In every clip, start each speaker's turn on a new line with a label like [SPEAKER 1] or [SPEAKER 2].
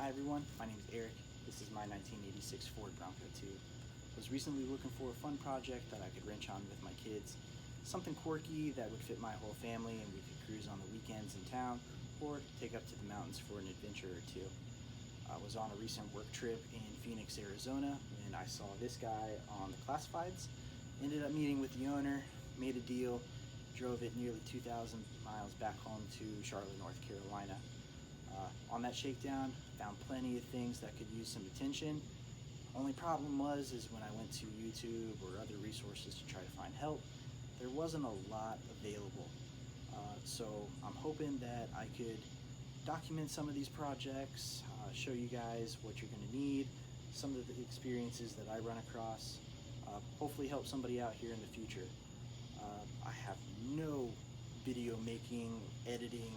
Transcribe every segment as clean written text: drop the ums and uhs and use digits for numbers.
[SPEAKER 1] everyone, my name is Eric. This is my 1986 Ford Bronco II. I was recently looking for a fun project that I could wrench on with my kids. Something quirky that would fit my whole family and we could cruise on the weekends in town or take up to the mountains for an adventure or two. I was on a recent work trip in Phoenix, Arizona when I saw this guy on the classifieds. Ended up meeting with the owner, made a deal, drove it nearly 2,000 miles back home to Charlotte, North Carolina. On that shakedown, found plenty of things that could use some attention. Only problem was when I went to YouTube or other resources to try to find help, there wasn't a lot available. So I'm hoping that I could document some of these projects, show you guys what you're going to need, some of the experiences that I run across, hopefully help somebody out here in the future. I have no video making, editing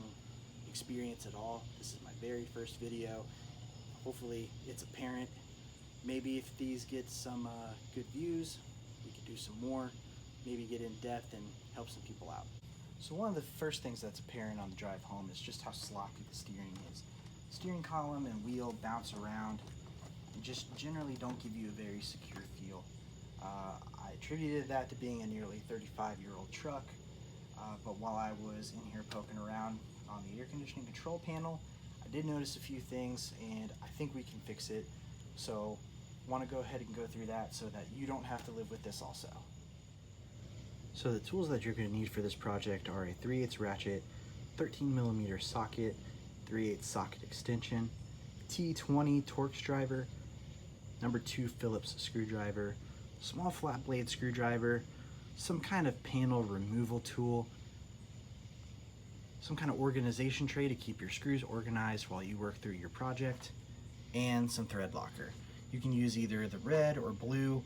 [SPEAKER 1] experience at all. This is my very first video. Hopefully it's apparent. Maybe if these get some good views, we could do some more, maybe get in depth and help some people out. So one of the first things that's apparent on the drive home is just how sloppy the steering is. Steering column and wheel bounce around and just generally don't give you a very secure feel. I attributed that to being a nearly 35-year-old truck, but while I was in here poking around on the air conditioning control panel, I did notice a few things and I think we can fix it. So I want to go ahead and go through that so that you don't have to live with this also. So the tools that you're going to need for this project are a 3/8 ratchet, 13mm socket, 3/8 socket extension, T20 Torx driver, number 2 Phillips screwdriver, small flat blade screwdriver, some kind of panel removal tool, some kind of organization tray to keep your screws organized while you work through your project, and some thread locker. You can use either the red or blue.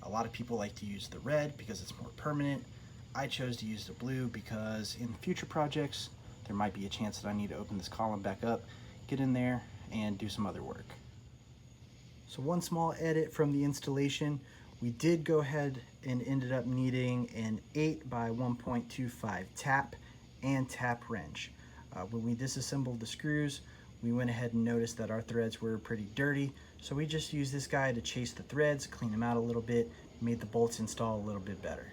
[SPEAKER 1] A lot of people like to use the red because it's more permanent. I chose to use the blue because in future projects, there might be a chance that I need to open this column back up, get in there, and do some other work. So one small edit from the installation, we did go ahead and ended up needing an 8 by 1.25 tap and tap wrench. When we disassembled the screws, we went ahead and noticed that our threads were pretty dirty, so we just used this guy to chase the threads, clean them out a little bit, made the bolts install a little bit better.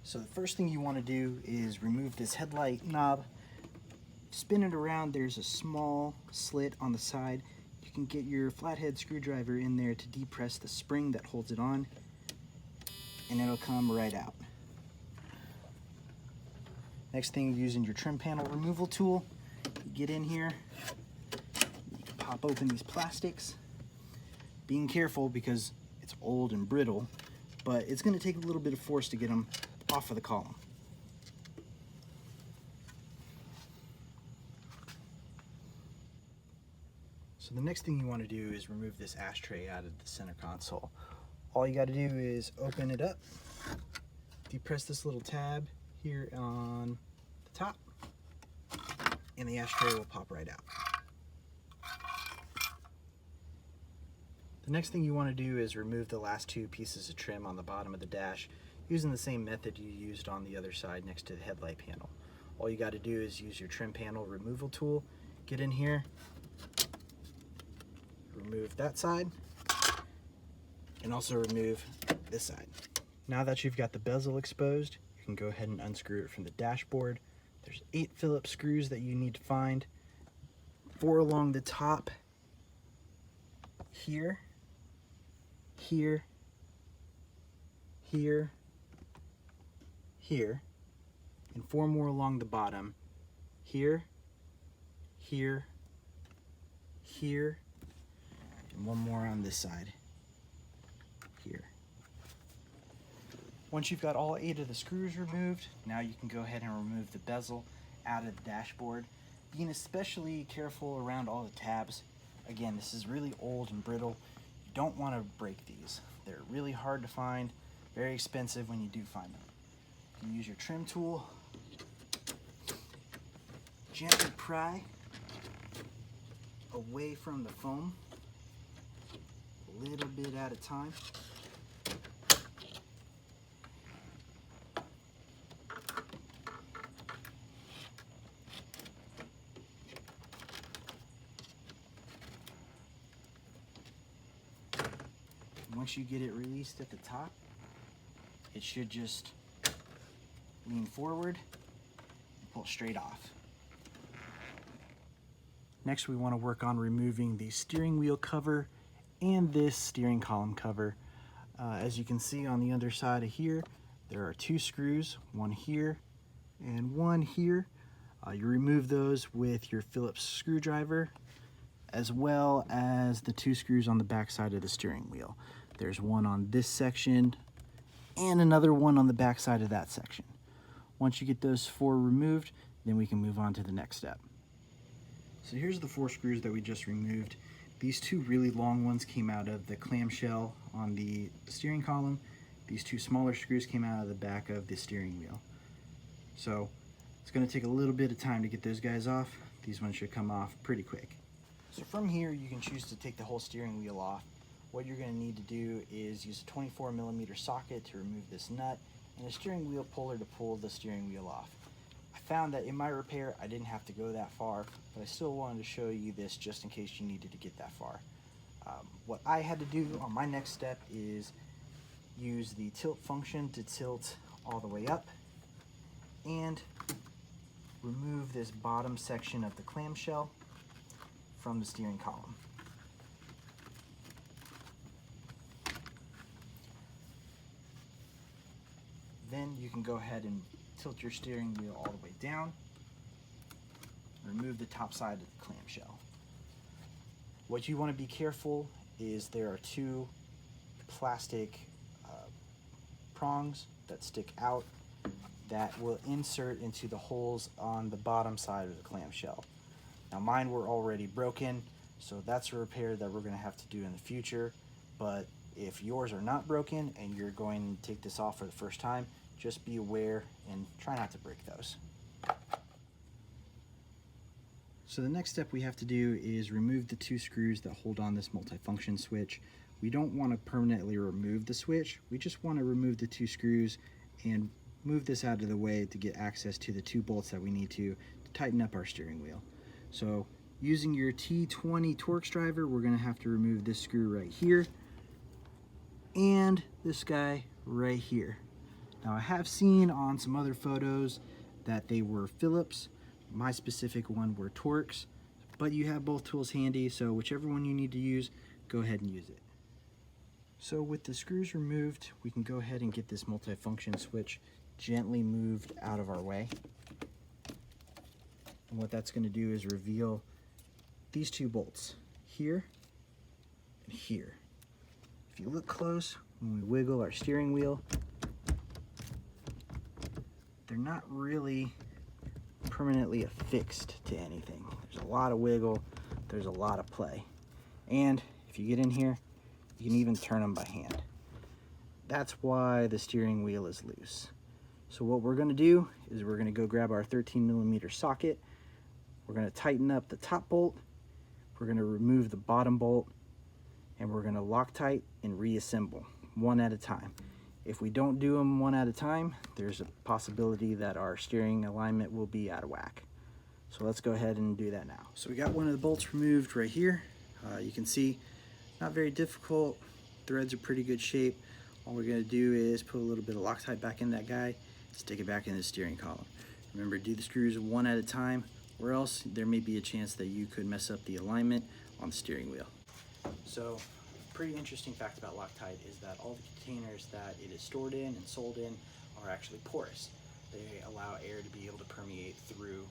[SPEAKER 1] So the first thing you want to do is remove this headlight knob, spin it around. There's a small slit on the side. You can get your flathead screwdriver in there to depress the spring that holds it on, and it'll come right out. Next thing, using your trim panel removal tool, you get in here, you can pop open these plastics, being careful because it's old and brittle, but it's going to take a little bit of force to get them off of the column. So the next thing you want to do is remove this ashtray out of the center console. All you got to do is open it up, depress this little tab here on the top, and the ashtray will pop right out. The next thing you want to do is remove the last 2 pieces of trim on the bottom of the dash using the same method you used on the other side next to the headlight panel. All you got to do is use your trim panel removal tool, get in here, remove that side, and also remove this side. Now that you've got the bezel exposed, you can go ahead and unscrew it from the dashboard. There's 8 Phillips screws that you need to find. 4 along the top, here, here, here, here, and 4 more along the bottom, here, here, here, and 1 more on this side, here. Once you've got all 8 of the screws removed, now you can go ahead and remove the bezel out of the dashboard, being especially careful around all the tabs. Again, this is really old and brittle. You don't want to break these. They're really hard to find, very expensive when you do find them. You use your trim tool, gently pry away from the foam, a little bit at a time. Once you get it released at the top, it should just lean forward and pull straight off. Next, we want to work on removing the steering wheel cover and this steering column cover. As you can see on the underside of here, there are 2 screws, one here and one here. You remove those with your Phillips screwdriver, as well as the 2 screws on the back side of the steering wheel. There's one on this section and another one on the back side of that section. Once you get those 4 removed, then we can move on to the next step. So here's the 4 screws that we just removed. These 2 really long ones came out of the clamshell on the steering column. These 2 smaller screws came out of the back of the steering wheel. So it's going to take a little bit of time to get those guys off. These ones should come off pretty quick. So from here, you can choose to take the whole steering wheel off. What you're going to need to do is use a 24mm socket to remove this nut and a steering wheel puller to pull the steering wheel off. I found that in my repair, I didn't have to go that far, but I still wanted to show you this just in case you needed to get that far. What I had to do on my next step is use the tilt function to tilt all the way up and remove this bottom section of the clamshell from the steering column. Then you can go ahead and tilt your steering wheel all the way down. Remove the top side of the clamshell. What you want to be careful is there are 2 plastic prongs that stick out that will insert into the holes on the bottom side of the clamshell. Now mine were already broken, so that's a repair that we're going to have to do in the future, but if yours are not broken and you're going to take this off for the first time, just be aware and try not to break those. So the next step we have to do is remove the 2 screws that hold on this multifunction switch. We don't want to permanently remove the switch, we just want to remove the 2 screws and move this out of the way to get access to the 2 bolts that we need to tighten up our steering wheel. So using your T20 Torx driver, we're going to have to remove this screw right here and this guy right here. Now I have seen on some other photos that they were Phillips. My specific one were Torx, but you have both tools handy, so whichever one you need to use, go ahead and use it. So with the screws removed, we can go ahead and get this multifunction switch gently moved out of our way. And what that's going to do is reveal these 2 bolts, here and here. If you look close, when we wiggle our steering wheel, they're not really permanently affixed to anything. There's a lot of wiggle, there's a lot of play. And if you get in here, you can even turn them by hand. That's why the steering wheel is loose. So what we're going to do is we're going to go grab our 13mm socket. We're going to tighten up the top bolt. We're going to remove the bottom bolt, and we're going to Loctite and reassemble one at a time. If we don't do them one at a time, there's a possibility that our steering alignment will be out of whack. So let's go ahead and do that now. So we got one of the bolts removed right here. You can see, not very difficult. Threads are pretty good shape. All we're going to do is put a little bit of Loctite back in that guy, stick it back in the steering column. Remember, do the screws one at a time, or else there may be a chance that you could mess up the alignment on the steering wheel. So, pretty interesting fact about Loctite is that all the containers that it is stored in and sold in are actually porous. They allow air to be able to permeate through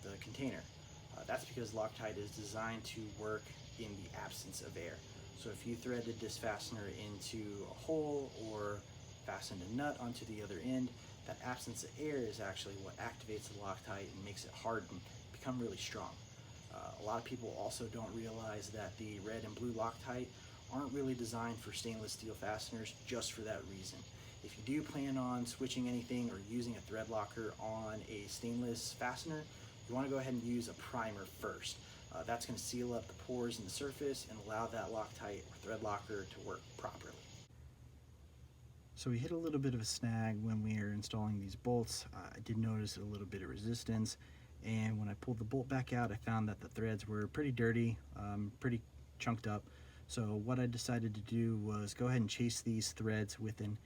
[SPEAKER 1] the container. That's because Loctite is designed to work in the absence of air. So if you threaded this fastener into a hole or fastened a nut onto the other end, that absence of air is actually what activates the Loctite and makes it harden, become really strong. A lot of people also don't realize that the red and blue Loctite aren't really designed for stainless steel fasteners just for that reason. If you do plan on switching anything or using a thread locker on a stainless fastener, you want to go ahead and use a primer first. That's going to seal up the pores in the surface and allow that Loctite or thread locker to work properly. So we hit a little bit of a snag when we were installing these bolts. I did notice a little bit of resistance, and when I pulled the bolt back out, I found that the threads were pretty dirty, pretty chunked up. So what I decided to do was go ahead and chase these threads with an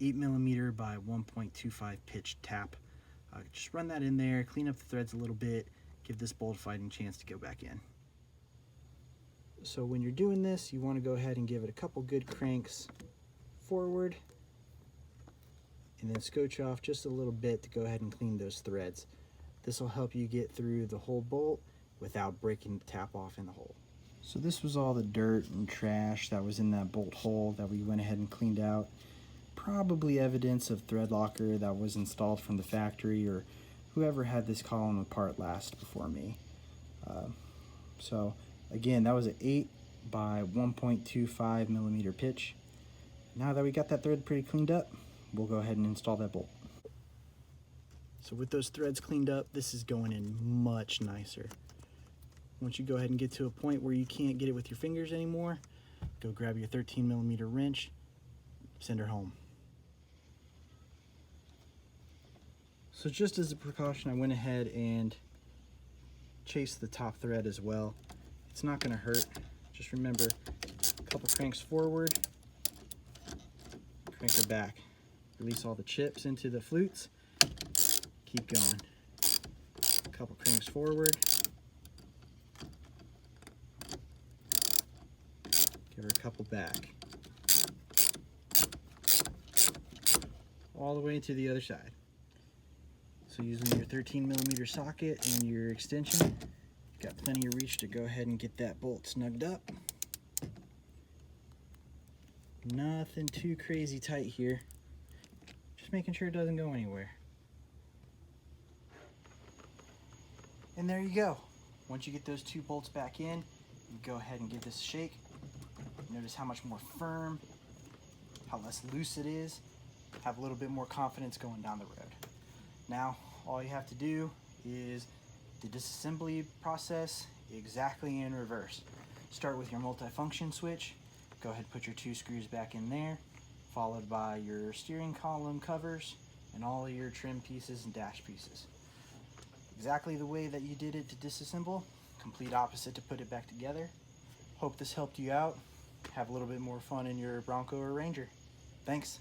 [SPEAKER 1] 8mm by 1.25 pitch tap. Just run that in there, clean up the threads a little bit, give this bolt fighting chance to go back in. So when you're doing this, you want to go ahead and give it a couple good cranks forward and then scotch off just a little bit to go ahead and clean those threads. This will help you get through the whole bolt without breaking the tap off in the hole. So this was all the dirt and trash that was in that bolt hole that we went ahead and cleaned out. Probably evidence of thread locker that was installed from the factory or whoever had this column apart last before me. So again, that was an 8 by 1.25mm pitch. Now that we got that thread pretty cleaned up, we'll go ahead and install that bolt. So with those threads cleaned up, this is going in much nicer. Once you go ahead and get to a point where you can't get it with your fingers anymore, go grab your 13mm wrench, send her home. So just as a precaution, I went ahead and chased the top thread as well. It's not going to hurt. Just remember, a couple cranks forward, crank her back. Release all the chips into the flutes. Keep going. A couple cranks forward. Give her a couple back. All the way to the other side. So using your 13mm socket and your extension, you've got plenty of reach to go ahead and get that bolt snugged up. Nothing too crazy tight here. Just making sure it doesn't go anywhere. And there you go. Once you get those two bolts back in, you go ahead and give this a shake. Notice how much more firm, how less loose it is. Have a little bit more confidence going down the road. Now, all you have to do is the disassembly process exactly in reverse. Start with your multifunction switch. Go ahead and put your two screws back in there, followed by your steering column covers and all of your trim pieces and dash pieces. Exactly the way that you did it to disassemble, complete opposite to put it back together. Hope this helped you out. Have a little bit more fun in your Bronco or Ranger. Thanks.